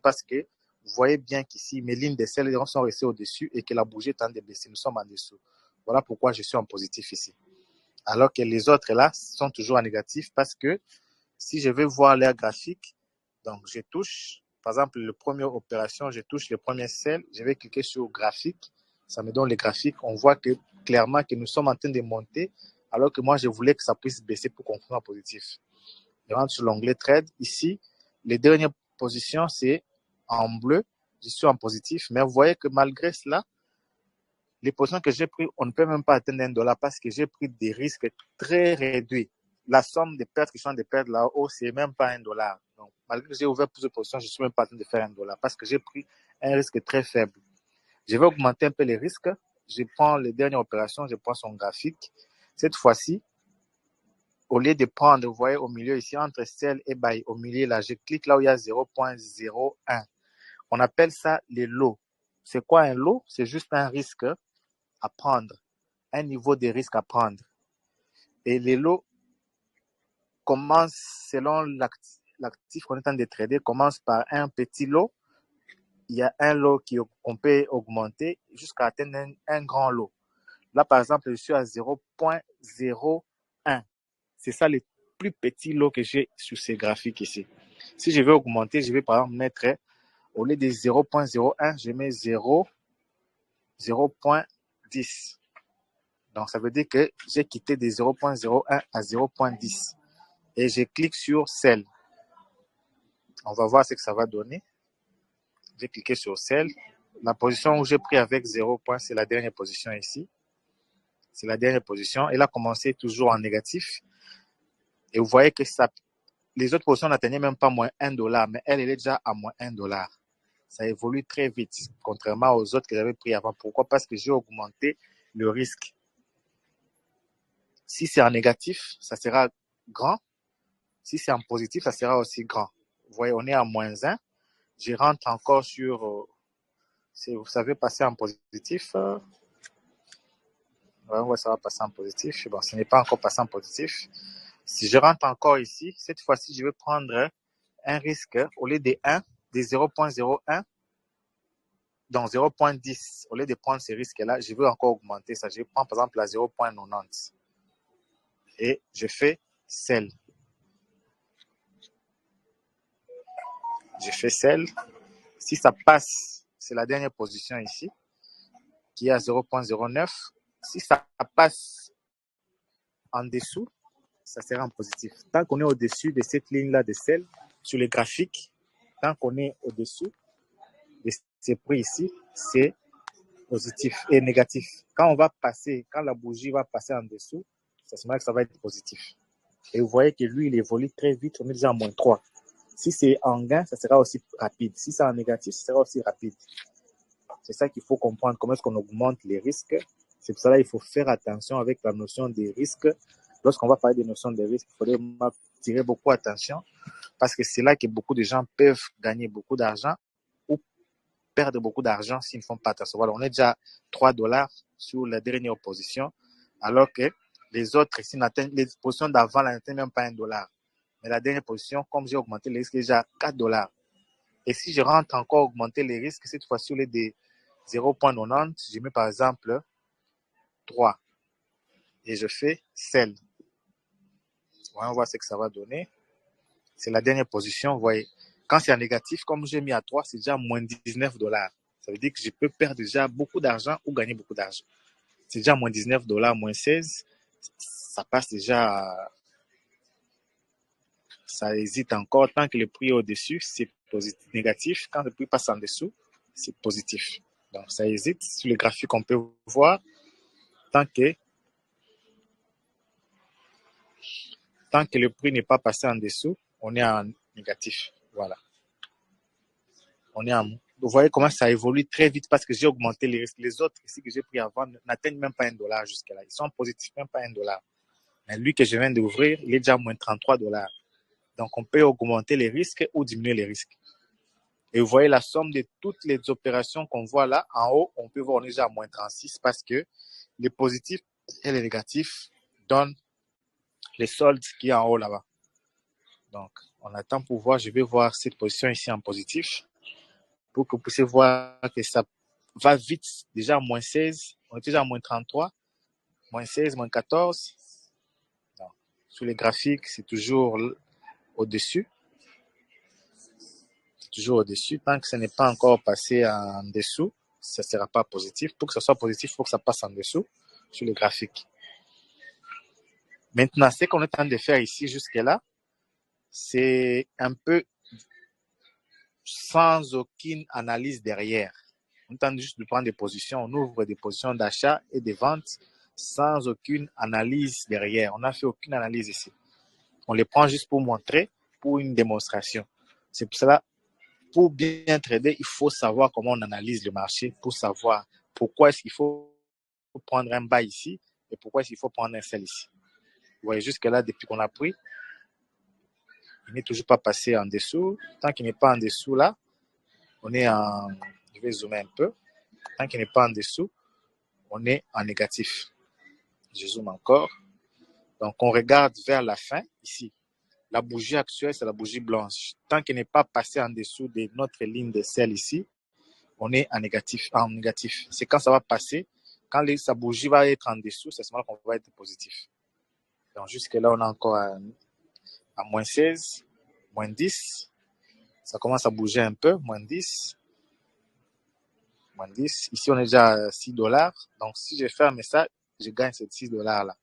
parce que vous voyez bien qu'ici, mes lignes de sel sont restées au-dessus et que la bougie est en train de baisser. Nous sommes en dessous. Voilà pourquoi je suis en positif ici. Alors que les autres là sont toujours en négatif parce que si je vais voir leur graphique, donc je touche, par exemple, la première opération, je touche le premier sel, je vais cliquer sur graphique, ça me donne les graphiques, on voit que clairement que nous sommes en train de monter, alors que moi je voulais que ça puisse baisser pour qu'on soit en positif. Je rentre sur l'onglet trade, ici, les dernières positions c'est en bleu, je suis en positif, mais vous voyez que malgré cela, les positions que j'ai prises, on ne peut même pas atteindre $1 parce que j'ai pris des risques très réduits. La somme des pertes qui sont des pertes là-haut, c'est même pas $1. Donc, malgré que j'ai ouvert plusieurs positions, je ne suis même pas en train de faire $1 parce que j'ai pris un risque très faible. Je vais augmenter un peu les risques. Je prends les dernières opérations, je prends son graphique. Cette fois-ci, au lieu de prendre, vous voyez au milieu ici, entre sell et buy, au milieu là, je clique là où il y a 0.01. On appelle ça les lots. C'est quoi un lot? C'est juste un risque à prendre, un niveau de risque à prendre. Et les lots commencent, selon l'actif qu'on est en train de trader, commence par un petit lot. Il y a un lot qu'on peut augmenter jusqu'à atteindre un grand lot. Là, par exemple, je suis à 0.01. C'est ça le plus petit lot que j'ai sur ces graphiques ici. Si je veux augmenter, je vais par exemple mettre, au lieu de 0.01, je mets 0.10. Donc, ça veut dire que j'ai quitté de 0.01 à 0.10. Et je clique sur Sell. On va voir ce que ça va donner. J'ai cliqué sur Sell. La position où j'ai pris avec 0 points, c'est la dernière position ici. C'est la dernière position. Elle a commencé toujours en négatif. Et vous voyez que ça, les autres positions n'atteignaient même pas moins $1, mais elle est déjà à moins $1. Ça évolue très vite, contrairement aux autres que j'avais pris avant. Pourquoi? Parce que j'ai augmenté le risque. Si c'est en négatif, ça sera grand. Si c'est en positif, ça sera aussi grand. Vous voyez, on est à moins 1. Je rentre encore sur, si vous savez passer en positif, ouais, ça va passer en positif. Bon, ce n'est pas encore passé en positif. Si je rentre encore ici, cette fois-ci, je vais prendre un risque au lieu de 1, de 0.01, donc 0.10. Au lieu de prendre ce risque-là, je vais encore augmenter ça. Je vais prendre par exemple la 0.90 et je fais Sell. Je fais Sell. Si ça passe, c'est la dernière position ici, qui est à 0.09. Si ça passe en dessous, ça sera en positif. Tant qu'on est au-dessus de cette ligne-là de sel, sur les graphiques, tant qu'on est au-dessus de ces prix ici, c'est positif et négatif. Quand on va passer, quand la bougie va passer en dessous, ça se met que ça va être positif. Et vous voyez que lui, il évolue très vite, on est déjà à moins 3. Si c'est en gain, ça sera aussi rapide. Si c'est en négatif, ça sera aussi rapide. C'est ça qu'il faut comprendre, comment est-ce qu'on augmente les risques. C'est pour cela qu'il faut faire attention avec la notion des risques. Lorsqu'on va parler des notions de risque, il faudrait tirer beaucoup attention parce que c'est là que beaucoup de gens peuvent gagner beaucoup d'argent ou perdre beaucoup d'argent s'ils ne font pas attention. Voilà, on est déjà à $3 sur la dernière position, alors que les autres, les positions d'avant n'atteignent même pas $1. Mais la dernière position, comme j'ai augmenté les risques, déjà à $4. Et si je rentre encore augmenter les risques, cette fois-ci, au lieu de 0.90, je mets par exemple 3 et je fais Sell. On va voir ce que ça va donner. C'est la dernière position, vous voyez. Quand c'est en négatif, comme j'ai mis à 3, c'est déjà moins $19. Ça veut dire que je peux perdre déjà beaucoup d'argent ou gagner beaucoup d'argent. C'est déjà moins $19, moins 16. Ça passe déjà, ça hésite encore. Tant que le prix est au-dessus, c'est positif, négatif. Quand le prix passe en dessous, c'est positif. Donc, ça hésite. Sur le graphique, on peut voir, tant que le prix n'est pas passé en dessous, on est en négatif. Voilà. Vous voyez comment ça évolue très vite parce que j'ai augmenté les risques. Les autres ici que j'ai pris avant n'atteignent même pas $1 jusqu'à là. Ils sont positifs, même pas $1. Mais lui que je viens d'ouvrir, il est déjà à moins $33. Donc, on peut augmenter les risques ou diminuer les risques. Et vous voyez la somme de toutes les opérations qu'on voit là, en haut, on peut voir on est déjà à moins 36 parce que les positifs et les négatifs donnent les soldes qui est en haut là-bas. Donc, on attend pour voir, je vais voir cette position ici en positif. pour que vous puissiez voir que ça va vite. Déjà à moins 16, on est déjà à moins 33, moins 16, moins 14. Non. Sur les graphiques, c'est toujours au-dessus. C'est toujours au-dessus. Tant que ce n'est pas encore passé en dessous, ça ne sera pas positif. Pour que ce soit positif, il faut que ça passe en dessous sur les graphiques. Maintenant, ce qu'on est en train de faire ici jusque-là, c'est un peu sans aucune analyse derrière. On est en train juste de prendre des positions, on ouvre des positions d'achat et de vente sans aucune analyse derrière. On n'a fait aucune analyse ici. On les prend juste pour montrer, pour une démonstration. C'est pour cela, pour bien trader, il faut savoir comment on analyse le marché, pour savoir pourquoi est-ce qu'il faut prendre un bas ici et pourquoi est-ce qu'il faut prendre un sell ici. Vous voyez, jusque-là, depuis qu'on a pris, il n'est toujours pas passé en dessous. Tant qu'il n'est pas en dessous, là, on est en... Je vais zoomer un peu. Tant qu'il n'est pas en dessous, on est en négatif. Je zoome encore. Donc, on regarde vers la fin, ici. La bougie actuelle, c'est la bougie blanche. Tant qu'elle n'est pas passée en dessous de notre ligne de sel ici, on est en négatif. C'est quand ça va passer, quand sa bougie va être en dessous, c'est à ce moment qu'on va être positif. Donc, jusque-là, on est encore à moins 16, moins 10. Ça commence à bouger un peu, moins 10. Moins 10. Ici, on est déjà à 6 $. Donc, si je ferme ça, je gagne ces 6 $ là.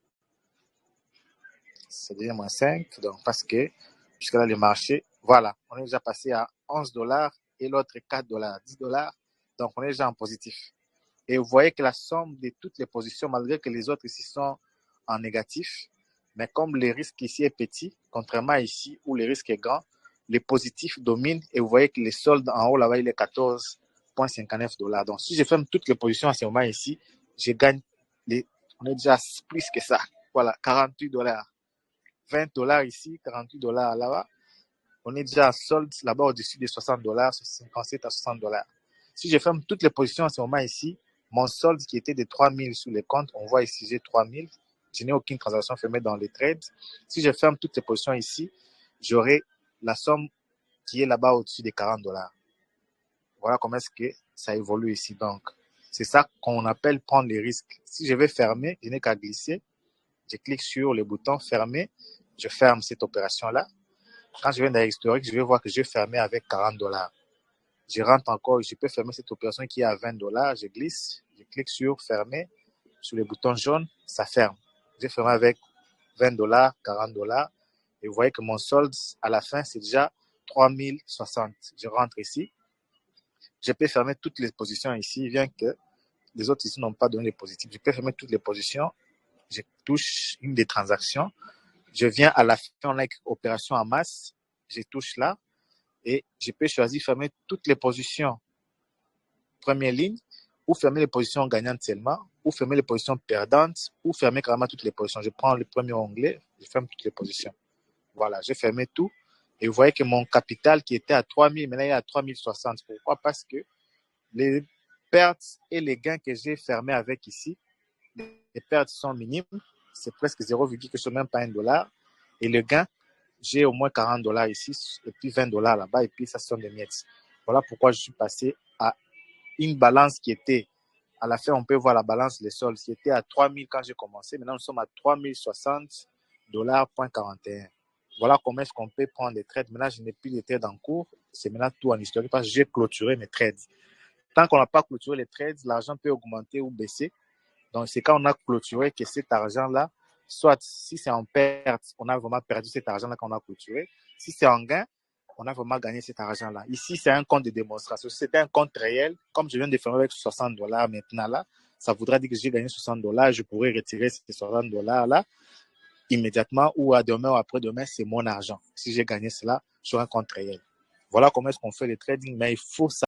Ça devient moins 5. Donc, parce que, puisque là, le marché, voilà, on est déjà passé à 11 $ et l'autre 4 $, 10 $. Donc, on est déjà en positif. Et vous voyez que la somme de toutes les positions, malgré que les autres ici sont en négatif, mais comme le risque ici est petit, contrairement à ici où le risque est grand, les positifs dominent et vous voyez que les soldes en haut là-bas, il est 14,59 $. Donc, si je ferme toutes les positions à ce moment ici, je gagne, on est déjà plus que ça. Voilà, 48 $. 20 $ ici, 48 $ là-bas. On est déjà en solde là-bas au-dessus des 60 $, 57 à 60 $. Si je ferme toutes les positions à ce moment ici, mon solde qui était de 3000 sur les comptes, on voit ici j'ai 3000. Je n'ai aucune transaction fermée dans les trades. Si je ferme toutes les positions ici, j'aurai la somme qui est là-bas au-dessus des 40 $. Voilà comment est-ce que ça évolue ici. Donc, c'est ça qu'on appelle prendre les risques. Si je vais fermer, je n'ai qu'à glisser. Je clique sur le bouton fermer. Je ferme cette opération-là. Quand je viens dans l'historique, je vais voir que j'ai fermé avec 40 $. Je rentre encore, je peux fermer cette opération qui est à 20 $. Je glisse, je clique sur fermer. Sur le bouton jaune, ça ferme. J'ai fermé avec 20 $, 40 $. Et vous voyez que mon solde à la fin, c'est déjà 3060. Je rentre ici. Je peux fermer toutes les positions ici, bien que les autres ici n'ont pas donné les positifs. Je peux fermer toutes les positions. Je touche une des transactions. Je viens à la fin, on a opération en masse. Je touche là et je peux choisir fermer toutes les positions première ligne ou fermer les positions gagnantes seulement ou fermer les positions perdantes ou fermer carrément toutes les positions. Je prends le premier onglet, je ferme toutes les positions. Voilà, j'ai fermé tout et vous voyez que mon capital qui était à 3000, maintenant il est à 3060. Pourquoi? Parce que les pertes et les gains que j'ai fermés avec ici, les pertes sont minimes, c'est presque 0, quelque chose, même pas $1. Et le gain, j'ai au moins 40 $ ici, et puis 20 $ là-bas, et puis ça sont des miettes. Voilà pourquoi je suis passé à une balance qui était, à la fin, on peut voir la balance des soldes, qui était à 3000 quand j'ai commencé. Maintenant, nous sommes à 3060 $.41. Voilà comment est-ce qu'on peut prendre des trades. Maintenant, je n'ai plus de trades en cours. C'est maintenant tout en historique parce que j'ai clôturé mes trades. Tant qu'on n'a pas clôturé les trades, l'argent peut augmenter ou baisser. Donc, c'est quand on a clôturé que cet argent-là, soit si c'est en perte, on a vraiment perdu cet argent-là qu'on a clôturé. Si c'est en gain, on a vraiment gagné cet argent-là. Ici, c'est un compte de démonstration. Si c'était un compte réel, comme je viens de fermer avec 60 $ maintenant là, ça voudrait dire que j'ai gagné 60 $. Je pourrais retirer ces 60 $ là immédiatement ou à demain ou après-demain, c'est mon argent. Si j'ai gagné cela sur un compte réel. Voilà comment est-ce qu'on fait le trading, mais il faut savoir